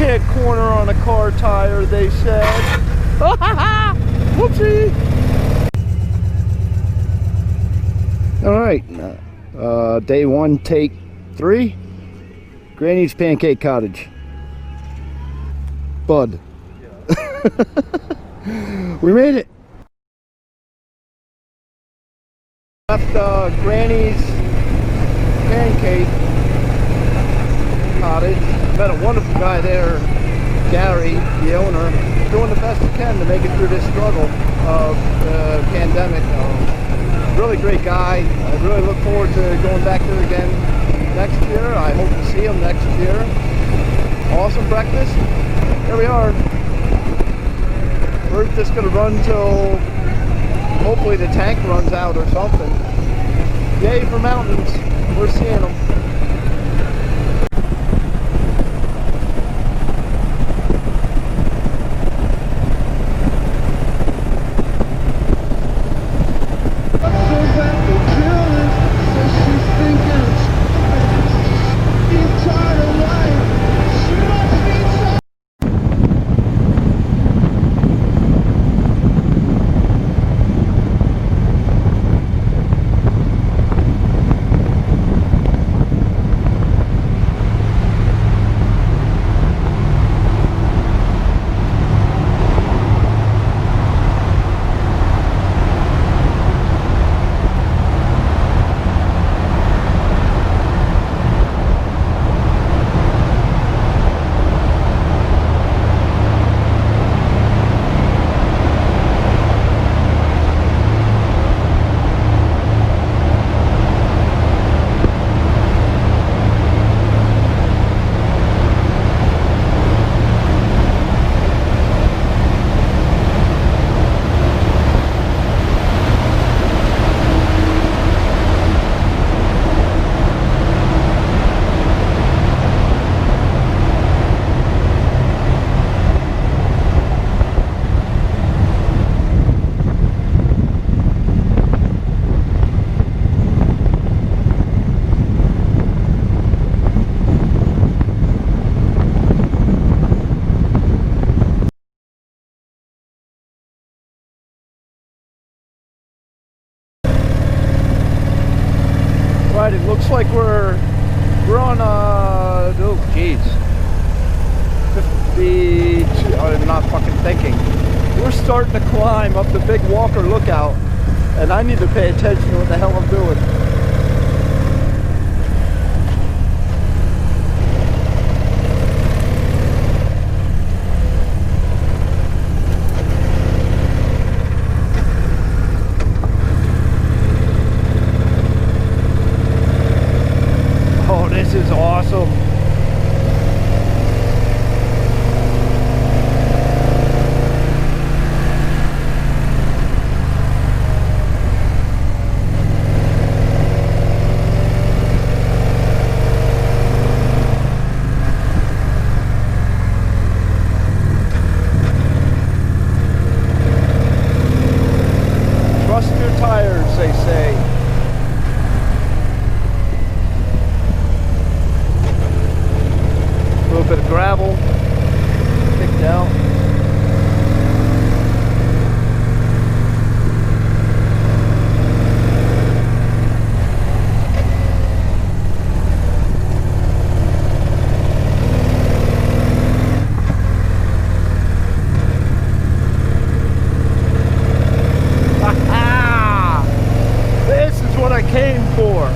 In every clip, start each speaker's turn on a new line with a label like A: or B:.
A: can't corner on a car tire, they said. Whoopsie! Alright, day one, take 3. Granny's Pancake Cottage. Bud. Yeah. We made it! Left Granny's Pancake Cottage. Met a wonderful guy there, Gary, the owner, doing the best he can to make it through this struggle of the pandemic. Really great guy. I really look forward to going back there again next year. I hope to see him next year. Awesome breakfast. Here we are. We're just going to run till hopefully the tank runs out or something. Yay for mountains. We're seeing them. Right, it looks like we're on oh geez, 52. I'm not fucking thinking. We're starting to climb up the Big Walker Lookout, and I need to pay attention to what the hell I'm doing. This is awesome. Trust your tires, they say. A little bit of gravel picked out. This is what I came for.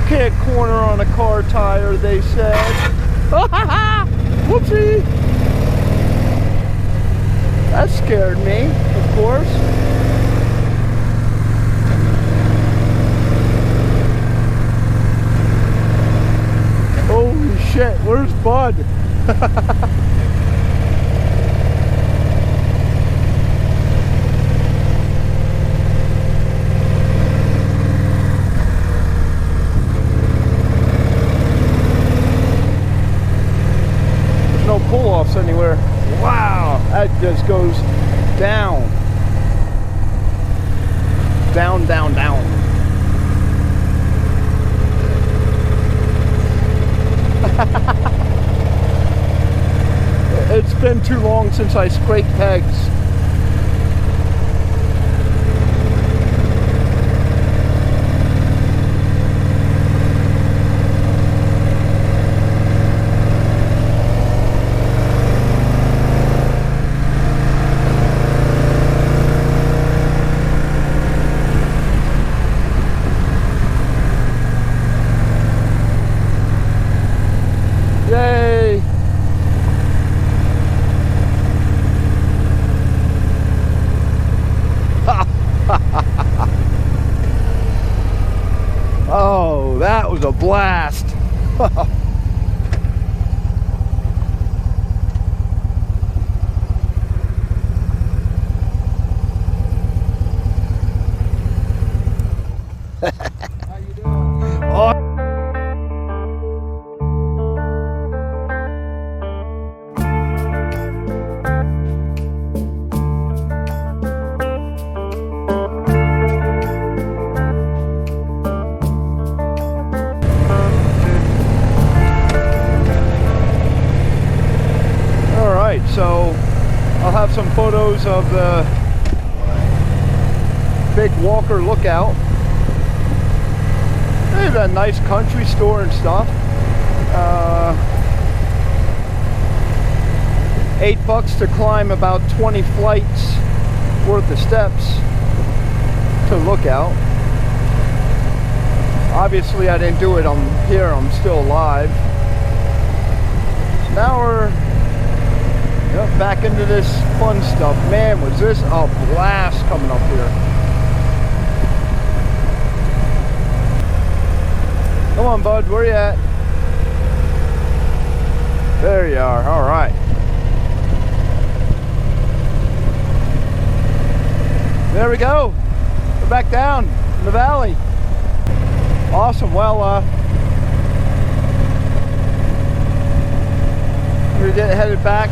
A: Can't corner on a car tire, they said. Whoopsie! That scared me, of course. Holy shit, where's Bud? down, down, down. It's been too long since I scraped pegs. Yay! Oh, that was a blast.
B: How you doing?
A: Oh. So I'll have some photos of the big Walker Lookout. They have a nice country store and stuff. $8 to climb about 20 flights worth of steps to Lookout. Obviously I didn't do it on here, I'm still alive. So now we're back into this fun stuff. Man, was this a blast coming up here. Come on, bud, where you at? There you are, all right. There we go. We're back down in the valley. Awesome, well, we're getting headed back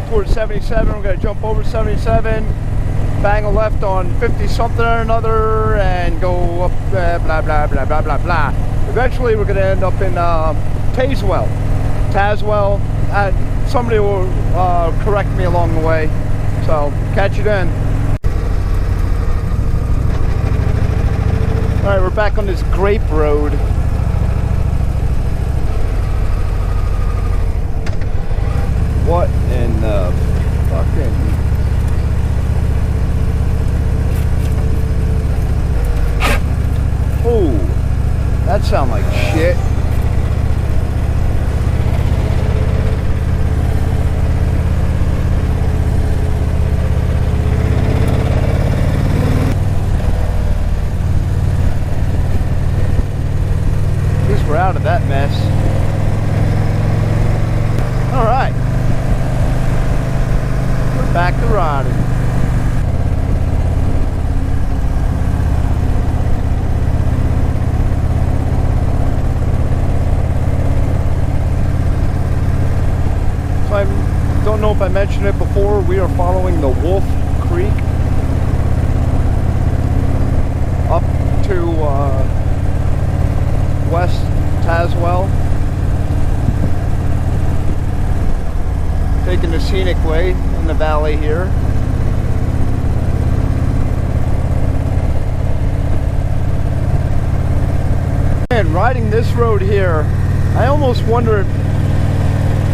A: towards 77. We're going to jump over 77, bang a left on 50 something or another, and go up blah blah blah blah blah blah. Eventually we're going to end up in Tazewell. And somebody will correct me along the way, so catch you then. Alright, we're back on this Grape Road. What in the fucking... Oh, that sounds like shit. At least we're out of that mess. All right. Back to riding. So I don't know if I mentioned it before, we are following the Wolf Creek up to West Tazewell. Taking the scenic way in the valley here. And riding this road here, I almost wondered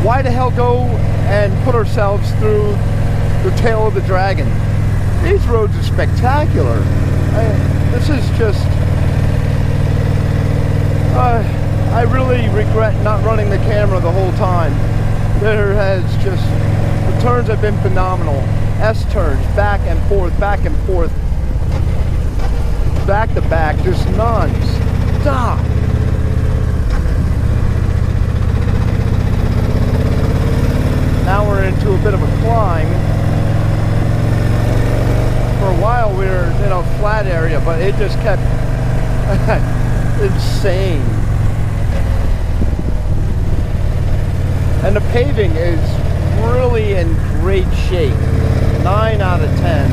A: why the hell go and put ourselves through the tail of the dragon. These roads are spectacular. This is just... I really regret not running the camera the whole time. There has just, the turns have been phenomenal. S-turns, back and forth, back to back, just non-stop. Now we're into a bit of a climb. For a while we were in a flat area, but it just kept insane. And the paving is really in great shape. 9 out of 10.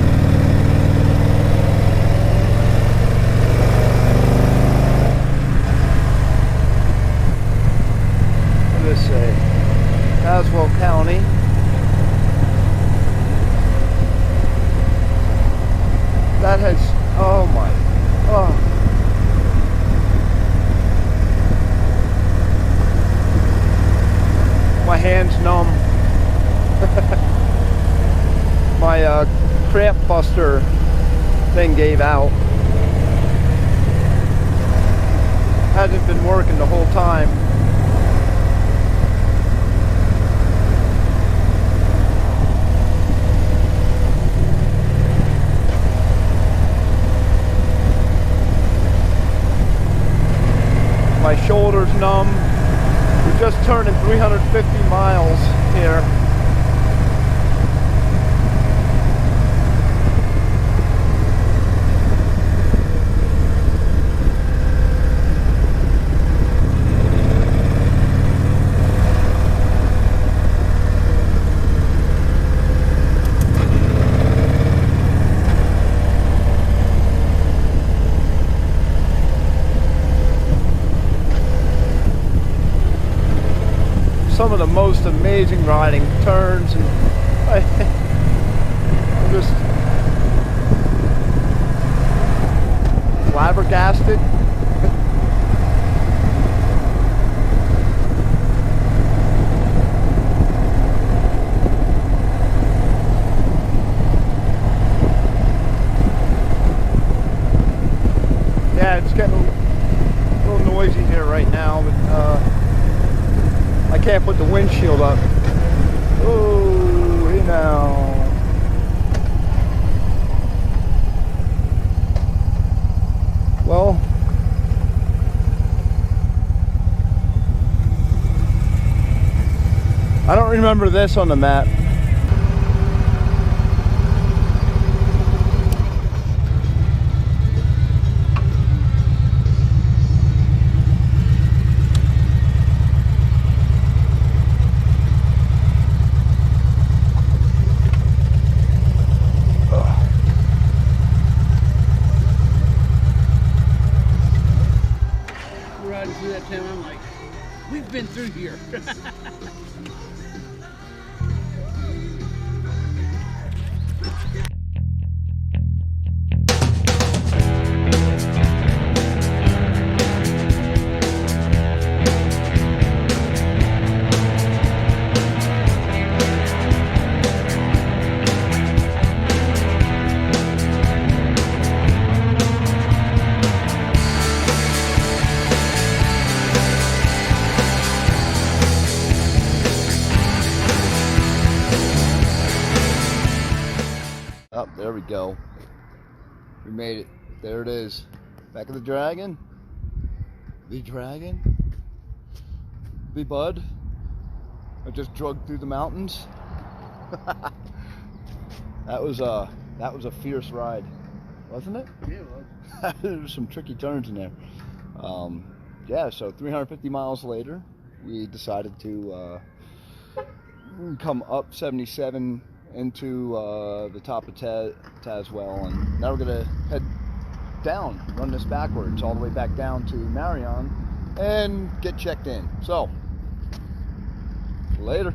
A: hands numb. My cramp buster thing gave out. Hasn't been working the whole time. My shoulder's numb. We're just turning 350 miles here. Some of the most amazing riding turns, and I'm just flabbergasted. Yeah, it's getting a little noisy here right now, but I can't put the windshield up. Oh, hey now. Well, I don't remember this on the map.
C: Through that town, I'm like, we've been through here.
A: Oh, there we go. We made it. There it is. Back of the dragon. The dragon. The bud. I just drugged through the mountains. That was a fierce ride, wasn't it?
C: Yeah, it was.
A: There were some tricky turns in there. Yeah, so 350 miles later, we decided to come up 77 into the top of Tazewell, and now we're gonna head down, run this backwards all the way back down to Marion and get checked in. So later.